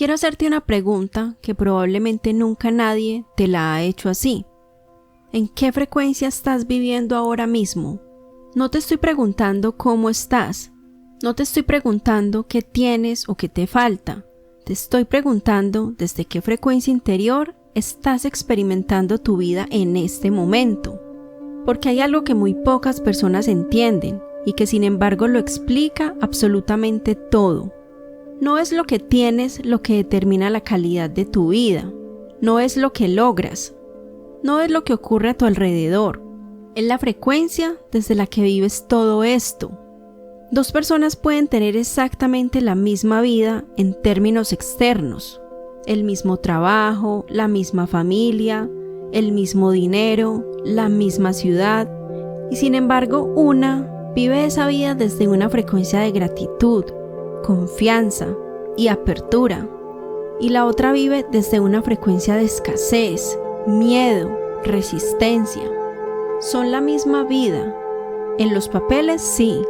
Quiero hacerte una pregunta que probablemente nunca nadie te la ha hecho así. ¿En qué frecuencia estás viviendo ahora mismo? No te estoy preguntando cómo estás. No te estoy preguntando qué tienes o qué te falta. Te estoy preguntando desde qué frecuencia interior estás experimentando tu vida en este momento. Porque hay algo que muy pocas personas entienden y que sin embargo lo explica absolutamente todo. No es lo que tienes lo que determina la calidad de tu vida. No es lo que logras. No es lo que ocurre a tu alrededor. Es la frecuencia desde la que vives todo esto. Dos personas pueden tener exactamente la misma vida en términos externos. El mismo trabajo, la misma familia, el mismo dinero, la misma ciudad. Y sin embargo, una vive esa vida desde una frecuencia de gratitud, confianza y apertura. Y la otra vive desde una frecuencia de escasez, miedo, resistencia. Son la misma vida. En los papeles sí.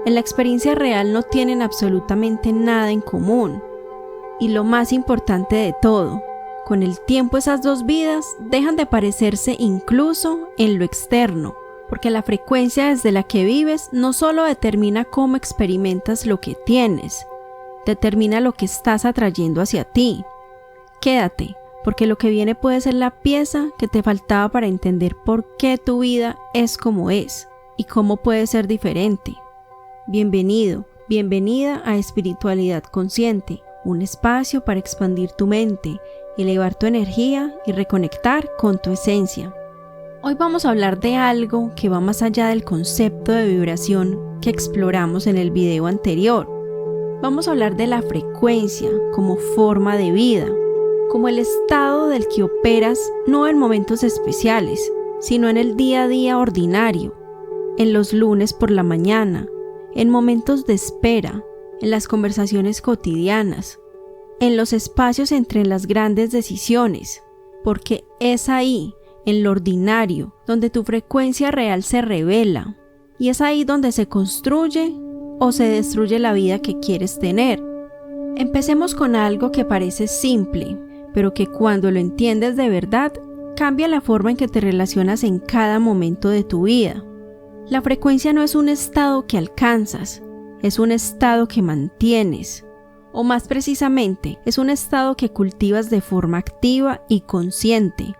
En la experiencia real no tienen absolutamente nada en común. Y lo más importante de todo, con el tiempo esas dos vidas dejan de parecerse incluso en lo externo, porque la frecuencia desde la que vives no solo determina cómo experimentas lo que tienes, determina lo que estás atrayendo hacia ti. Quédate, porque lo que viene puede ser la pieza que te faltaba para entender por qué tu vida es como es y cómo puede ser diferente. Bienvenido, bienvenida a Espiritualidad Consciente, un espacio para expandir tu mente, elevar tu energía y reconectar con tu esencia. Hoy vamos a hablar de algo que va más allá del concepto de vibración que exploramos en el video anterior. Vamos a hablar de la frecuencia como forma de vida, como el estado del que operas no en momentos especiales, sino en el día a día ordinario, en los lunes por la mañana, en momentos de espera, en las conversaciones cotidianas, en los espacios entre las grandes decisiones, porque es ahí, en lo ordinario, donde tu frecuencia real se revela, y es ahí donde se construye o se destruye la vida que quieres tener. Empecemos con algo que parece simple, pero que cuando lo entiendes de verdad, cambia la forma en que te relacionas en cada momento de tu vida. La frecuencia no es un estado que alcanzas, es un estado que mantienes, o más precisamente, es un estado que cultivas de forma activa y consciente,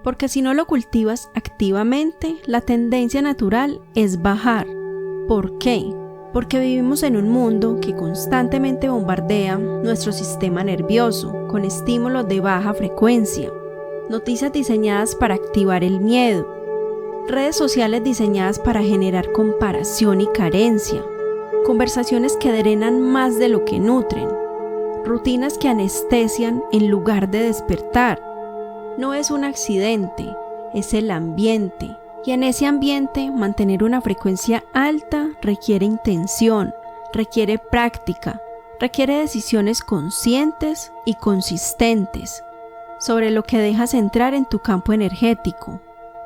porque si no lo cultivas activamente, la tendencia natural es bajar. ¿Por qué? Porque vivimos en un mundo que constantemente bombardea nuestro sistema nervioso con estímulos de baja frecuencia, noticias diseñadas para activar el miedo, redes sociales diseñadas para generar comparación y carencia, conversaciones que drenan más de lo que nutren, rutinas que anestesian en lugar de despertar. No es un accidente, es el ambiente. Y en ese ambiente, mantener una frecuencia alta requiere intención, requiere práctica, requiere decisiones conscientes y consistentes sobre lo que dejas entrar en tu campo energético.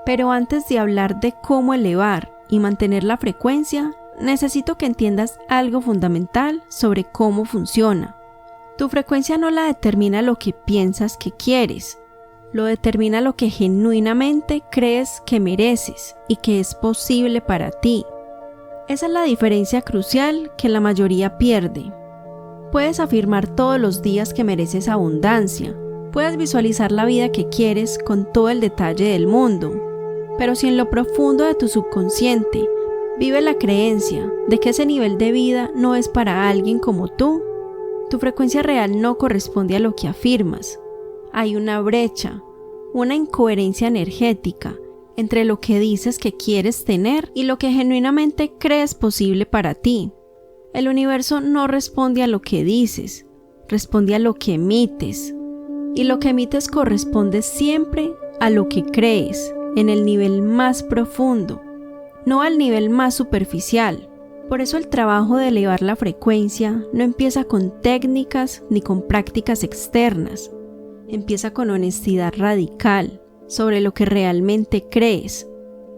Pero antes de hablar de cómo elevar y mantener la frecuencia, necesito que entiendas algo fundamental sobre cómo funciona. Tu frecuencia no la determina lo que piensas que quieres, lo determina lo que genuinamente crees que mereces y que es posible para ti. Esa es la diferencia crucial que la mayoría pierde. Puedes afirmar todos los días que mereces abundancia, puedes visualizar la vida que quieres con todo el detalle del mundo, pero si en lo profundo de tu subconsciente vive la creencia de que ese nivel de vida no es para alguien como tú, tu frecuencia real no corresponde a lo que afirmas. Hay una brecha, una incoherencia energética entre lo que dices que quieres tener y lo que genuinamente crees posible para ti. El universo no responde a lo que dices, responde a lo que emites. Y lo que emites corresponde siempre a lo que crees, en el nivel más profundo, no al nivel más superficial. Por eso el trabajo de elevar la frecuencia no empieza con técnicas ni con prácticas externas. Empieza con honestidad radical sobre lo que realmente crees,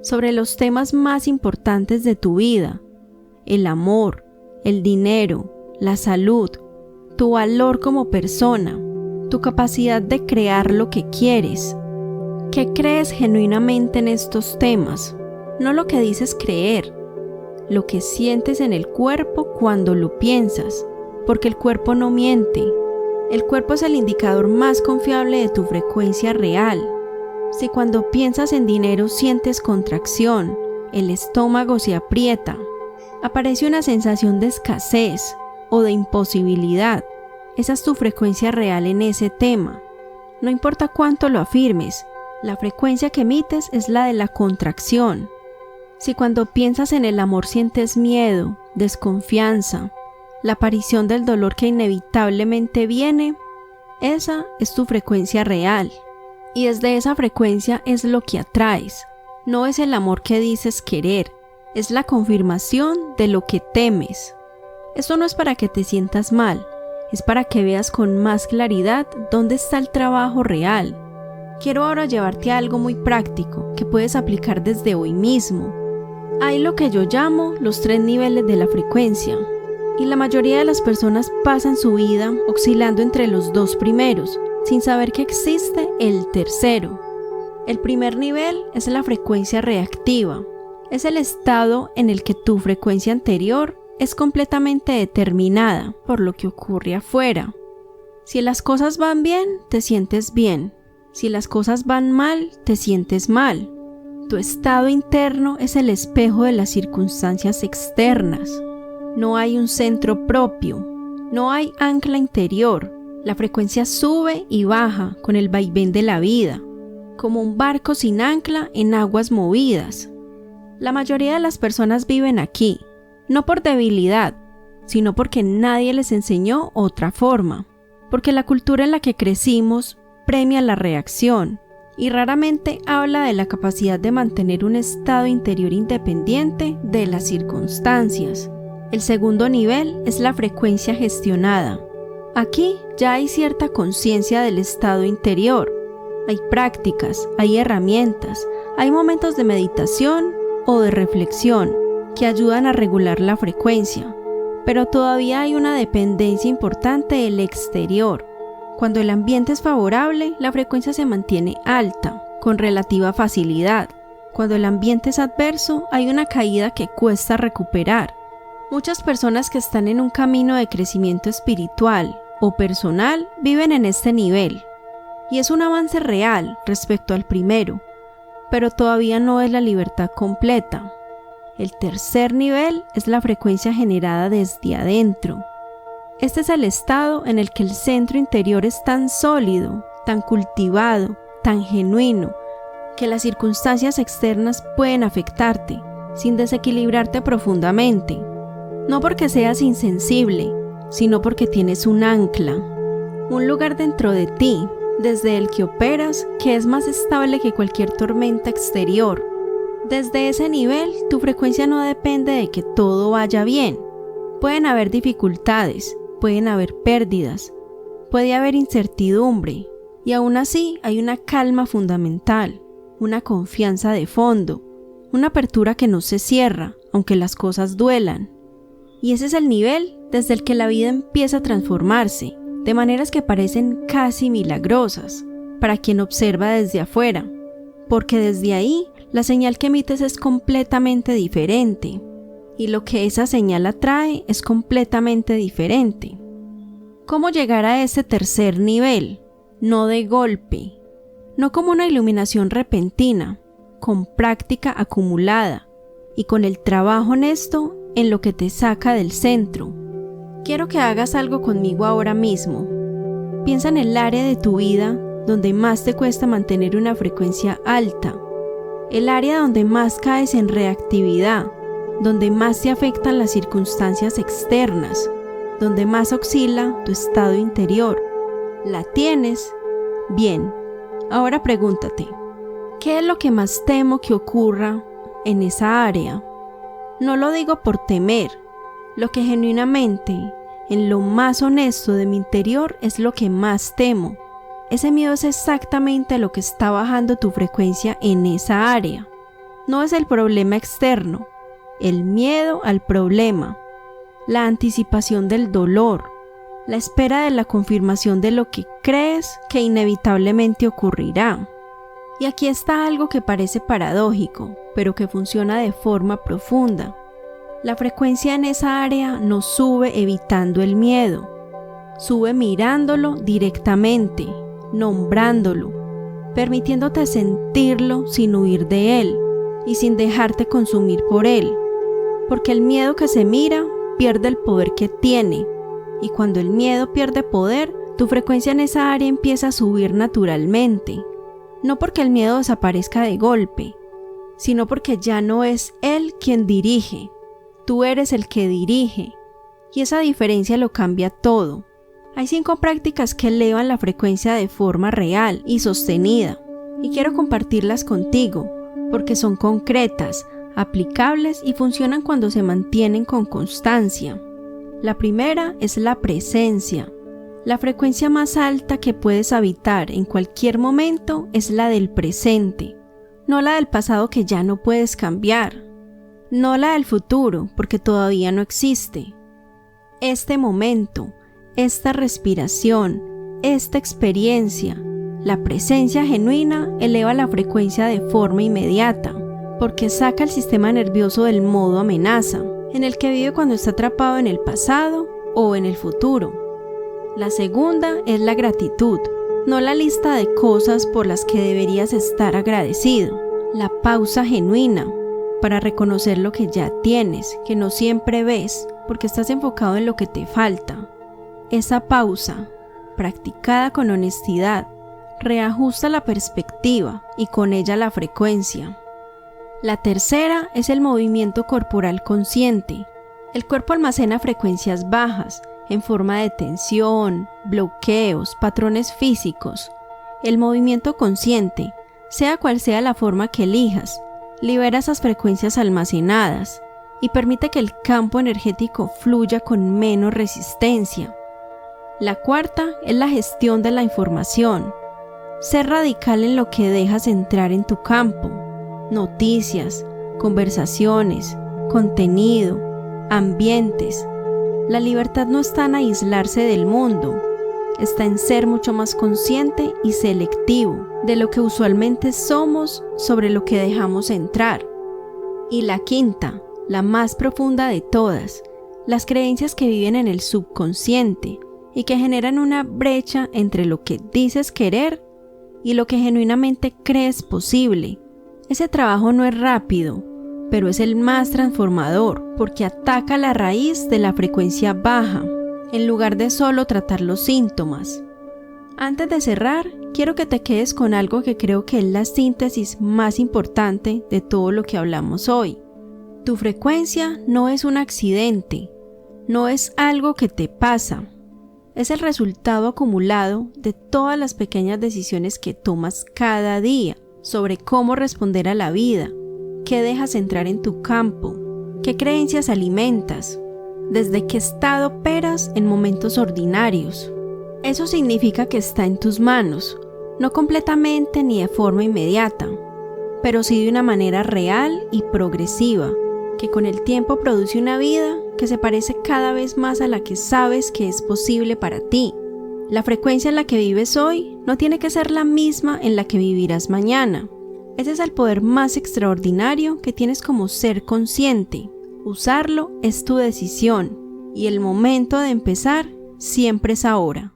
sobre los temas más importantes de tu vida, el amor, el dinero, la salud, tu valor como persona, tu capacidad de crear lo que quieres. ¿Qué crees genuinamente en estos temas? No lo que dices creer, lo que sientes en el cuerpo cuando lo piensas, porque el cuerpo no miente. El cuerpo es el indicador más confiable de tu frecuencia real. Si cuando piensas en dinero sientes contracción, el estómago se aprieta, aparece una sensación de escasez o de imposibilidad, esa es tu frecuencia real en ese tema. No importa cuánto lo afirmes, la frecuencia que emites es la de la contracción. Si cuando piensas en el amor sientes miedo, desconfianza, la aparición del dolor que inevitablemente viene, esa es tu frecuencia real. Y desde esa frecuencia es lo que atraes. No es el amor que dices querer, es la confirmación de lo que temes. Esto no es para que te sientas mal, es para que veas con más claridad dónde está el trabajo real. Quiero ahora llevarte a algo muy práctico que puedes aplicar desde hoy mismo. Hay lo que yo llamo los 3 niveles de la frecuencia, y la mayoría de las personas pasan su vida oscilando entre los 2 primeros, sin saber que existe el tercero. El primer nivel es la frecuencia reactiva. Es el estado en el que tu frecuencia anterior es completamente determinada por lo que ocurre afuera. Si las cosas van bien, te sientes bien. Si las cosas van mal, te sientes mal. Tu estado interno es el espejo de las circunstancias externas. No hay un centro propio, no hay ancla interior. La frecuencia sube y baja con el vaivén de la vida, como un barco sin ancla en aguas movidas. La mayoría de las personas viven aquí, no por debilidad, sino porque nadie les enseñó otra forma, porque la cultura en la que crecimos premia la reacción y raramente habla de la capacidad de mantener un estado interior independiente de las circunstancias. El segundo nivel es la frecuencia gestionada. Aquí ya hay cierta conciencia del estado interior. Hay prácticas, hay herramientas, hay momentos de meditación o de reflexión que ayudan a regular la frecuencia, pero todavía hay una dependencia importante del exterior. Cuando el ambiente es favorable, la frecuencia se mantiene alta, con relativa facilidad. Cuando el ambiente es adverso, hay una caída que cuesta recuperar. Muchas personas que están en un camino de crecimiento espiritual o personal viven en este nivel, y es un avance real respecto al primero, pero todavía no es la libertad completa. El tercer nivel es la frecuencia generada desde adentro. Este es el estado en el que el centro interior es tan sólido, tan cultivado, tan genuino, que las circunstancias externas pueden afectarte, sin desequilibrarte profundamente. No porque seas insensible, sino porque tienes un ancla, un lugar dentro de ti, desde el que operas, que es más estable que cualquier tormenta exterior. Desde ese nivel, tu frecuencia no depende de que todo vaya bien. Pueden haber dificultades, pueden haber pérdidas, puede haber incertidumbre, y aún así hay una calma fundamental, una confianza de fondo, una apertura que no se cierra, aunque las cosas duelan. Y ese es el nivel desde el que la vida empieza a transformarse, de maneras que parecen casi milagrosas, para quien observa desde afuera, porque desde ahí la señal que emites es completamente diferente, y lo que esa señal atrae es completamente diferente. ¿Cómo llegar a ese tercer nivel? No de golpe, no como una iluminación repentina, con práctica acumulada y con el trabajo honesto en lo que te saca del centro. Quiero que hagas algo conmigo ahora mismo. Piensa en el área de tu vida donde más te cuesta mantener una frecuencia alta, el área donde más caes en reactividad, donde más te afectan las circunstancias externas, donde más oscila tu estado interior. ¿La tienes? Bien, ahora pregúntate, ¿qué es lo que más temo que ocurra en esa área? No lo digo por temer, lo que genuinamente, en lo más honesto de mi interior, es lo que más temo. Ese miedo es exactamente lo que está bajando tu frecuencia en esa área. No es el problema externo, el miedo al problema, la anticipación del dolor, la espera de la confirmación de lo que crees que inevitablemente ocurrirá. Y aquí está algo que parece paradójico, pero que funciona de forma profunda. La frecuencia en esa área no sube evitando el miedo, sube mirándolo directamente, nombrándolo, permitiéndote sentirlo sin huir de él y sin dejarte consumir por él, porque el miedo que se mira pierde el poder que tiene, y cuando el miedo pierde poder, tu frecuencia en esa área empieza a subir naturalmente, no porque el miedo desaparezca de golpe, sino porque ya no es él quien dirige, tú eres el que dirige, y esa diferencia lo cambia todo. Hay 5 prácticas que elevan la frecuencia de forma real y sostenida, y quiero compartirlas contigo, porque son concretas, aplicables y funcionan cuando se mantienen con constancia. La primera es la presencia. La frecuencia más alta que puedes habitar en cualquier momento es la del presente, no la del pasado que ya no puedes cambiar, no la del futuro porque todavía no existe. Este momento, esta respiración, esta experiencia, la presencia genuina eleva la frecuencia de forma inmediata, porque saca el sistema nervioso del modo amenaza, en el que vive cuando está atrapado en el pasado o en el futuro. La segunda es la gratitud, no la lista de cosas por las que deberías estar agradecido, la pausa genuina para reconocer lo que ya tienes, que no siempre ves, porque estás enfocado en lo que te falta. Esa pausa, practicada con honestidad, reajusta la perspectiva y con ella la frecuencia. La tercera es el movimiento corporal consciente. El cuerpo almacena frecuencias bajas, en forma de tensión, bloqueos, patrones físicos. El movimiento consciente, sea cual sea la forma que elijas, libera esas frecuencias almacenadas y permite que el campo energético fluya con menos resistencia. La cuarta es la gestión de la información. Ser radical en lo que dejas entrar en tu campo. Noticias, conversaciones, contenido, ambientes. La libertad no está en aislarse del mundo, está en ser mucho más consciente y selectivo de lo que usualmente somos sobre lo que dejamos entrar. Y la quinta, la más profunda de todas, las creencias que viven en el subconsciente y que generan una brecha entre lo que dices querer y lo que genuinamente crees posible. Ese trabajo no es rápido, pero es el más transformador porque ataca la raíz de la frecuencia baja, en lugar de solo tratar los síntomas. Antes de cerrar, quiero que te quedes con algo que creo que es la síntesis más importante de todo lo que hablamos hoy. Tu frecuencia no es un accidente, no es algo que te pasa. Es el resultado acumulado de todas las pequeñas decisiones que tomas cada día sobre cómo responder a la vida, qué dejas entrar en tu campo, qué creencias alimentas, desde qué estado operas en momentos ordinarios. Eso significa que está en tus manos, no completamente ni de forma inmediata, pero sí de una manera real y progresiva, que con el tiempo produce una vida que se parece cada vez más a la que sabes que es posible para ti. La frecuencia en la que vives hoy no tiene que ser la misma en la que vivirás mañana. Ese es el poder más extraordinario que tienes como ser consciente. Usarlo es tu decisión y el momento de empezar siempre es ahora.